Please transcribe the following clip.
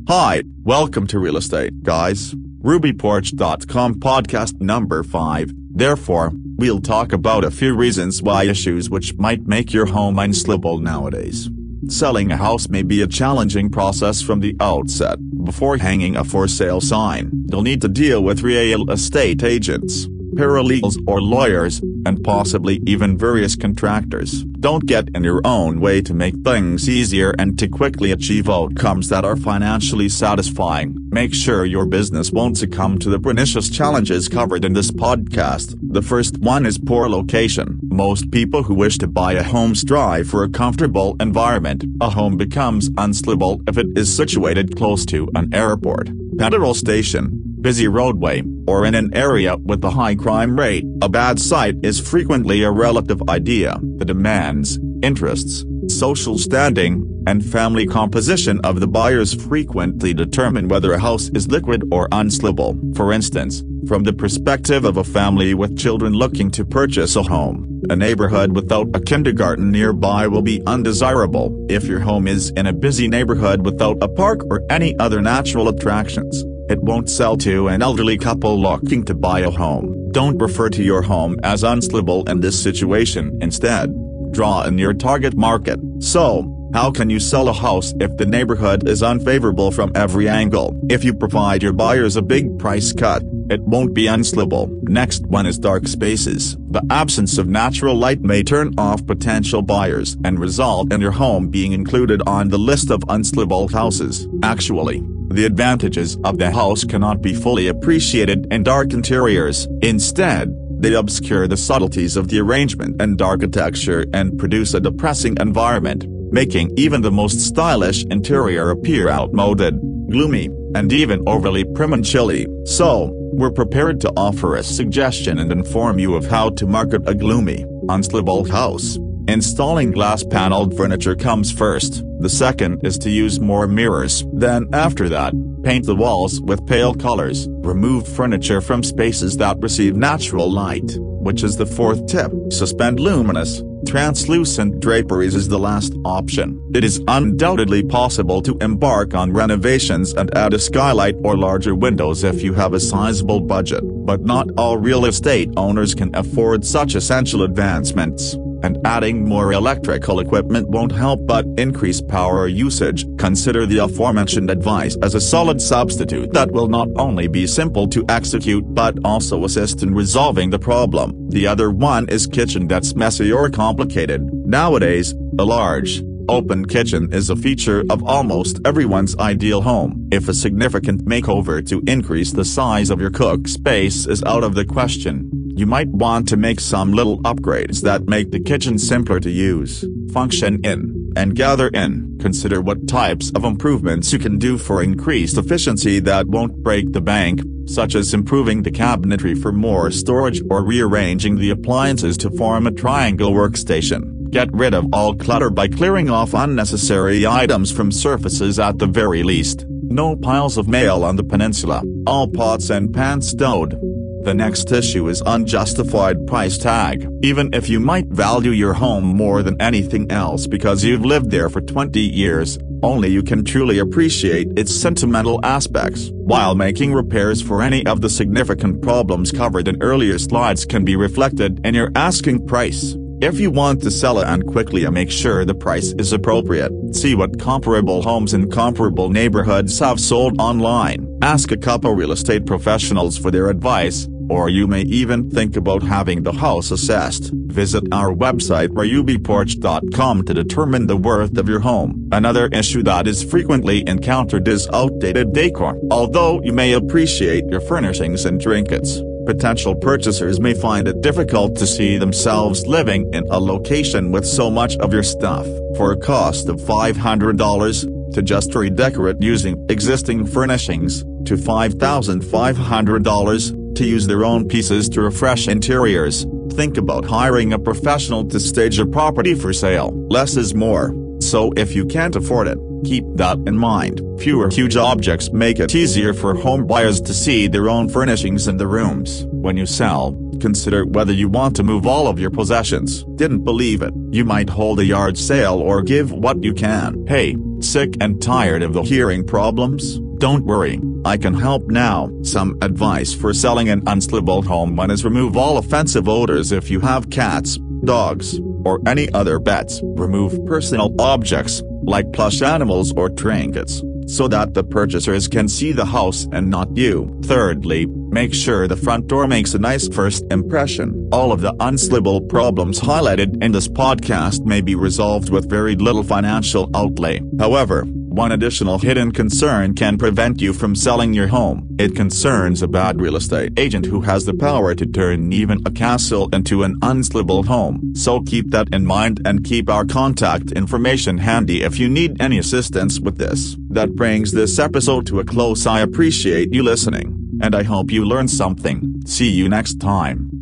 Hi, welcome to Real Estate Guys, RubyPorch.com podcast number 5. Therefore, we'll talk about a few reasons why issues which might make your home unsellable nowadays. Selling a house may be a challenging process from the outset. Before hanging a for sale sign, you'll need to deal with real estate agents, paralegals or lawyers, and possibly even various contractors. Don't get in your own way to make things easier and to quickly achieve outcomes that are financially satisfying. Make sure your business won't succumb to the pernicious challenges covered in this podcast. The first one is poor location. Most people who wish to buy a home strive for a comfortable environment. A home becomes unsellable if it is situated close to an airport, petrol station, busy roadway, or in an area with a high crime rate. A bad site is frequently a relative idea. The demands, interests, social standing, and family composition of the buyers frequently determine whether a house is liquid or unsellable. For instance, from the perspective of a family with children looking to purchase a home, a neighborhood without a kindergarten nearby will be undesirable. If your home is in a busy neighborhood without a park or any other natural attractions, it won't sell to an elderly couple looking to buy a home. Don't refer to your home as unsellable in this situation. Instead, draw in your target market. So, how can you sell a house if the neighborhood is unfavorable from every angle? If you provide your buyers a big price cut, it won't be unsellable. Next one is dark spaces. The absence of natural light may turn off potential buyers and result in your home being included on the list of unsellable houses. Actually, the advantages of the house cannot be fully appreciated in dark interiors. Instead, they obscure the subtleties of the arrangement and architecture and produce a depressing environment, making even the most stylish interior appear outmoded, gloomy, and even overly prim and chilly. So, we're prepared to offer a suggestion and inform you of how to market a gloomy, unsellable house. Installing glass-paneled furniture comes first. The second is to use more mirrors. Then after that, paint the walls with pale colors. Remove furniture from spaces that receive natural light, which is the fourth tip. Suspend luminous, translucent draperies is the last option. It is undoubtedly possible to embark on renovations and add a skylight or larger windows if you have a sizable budget, but not all real estate owners can afford such essential advancements, and adding more electrical equipment won't help but increase power usage. Consider the aforementioned advice as a solid substitute that will not only be simple to execute but also assist in resolving the problem. The other one is kitchen that's messy or complicated. Nowadays, a large, open kitchen is a feature of almost everyone's ideal home. If a significant makeover to increase the size of your cook space is out of the question, you might want to make some little upgrades that make the kitchen simpler to use, function in, and gather in. Consider what types of improvements you can do for increased efficiency that won't break the bank, such as improving the cabinetry for more storage or rearranging the appliances to form a triangle workstation. Get rid of all clutter by clearing off unnecessary items from surfaces at the very least. No piles of mail on the peninsula, all pots and pans stowed. The next issue is unjustified price tag. Even if you might value your home more than anything else because you've lived there for 20 years, only you can truly appreciate its sentimental aspects. While making repairs for any of the significant problems covered in earlier slides can be reflected in your asking price. If you want to sell it and quickly, make sure the price is appropriate. See what comparable homes in comparable neighborhoods have sold online. Ask a couple real estate professionals for their advice, or you may even think about having the house assessed. Visit our website RubyPorch.com to determine the worth of your home. Another issue that is frequently encountered is outdated decor. Although you may appreciate your furnishings and trinkets, potential purchasers may find it difficult to see themselves living in a location with so much of your stuff. For a cost of $500, to just redecorate using existing furnishings, to $5,500, to use their own pieces to refresh interiors, think about hiring a professional to stage your property for sale. Less is more, so if you can't afford it, Keep that in mind. Fewer huge objects make it easier for home buyers to see their own furnishings in the rooms. When you sell, consider whether you want to move all of your possessions. Didn't believe it? You might hold a yard sale or give what you can. Hey, sick and tired of the hearing problems? Don't worry, I can help now. Some advice for selling an unsellable home: 1 is remove all offensive odors if you have cats, dogs, or any other pets. Remove personal objects, like plush animals or trinkets, so that the purchasers can see the house and not you. Thirdly, make sure the front door makes a nice first impression. All of the unsellable problems highlighted in this podcast may be resolved with very little financial outlay. However, one additional hidden concern can prevent you from selling your home. It concerns a bad real estate agent who has the power to turn even a castle into an unsellable home. So keep that in mind and keep our contact information handy if you need any assistance with this. That brings this episode to a close. I appreciate you listening, and I hope you learned something. See you next time.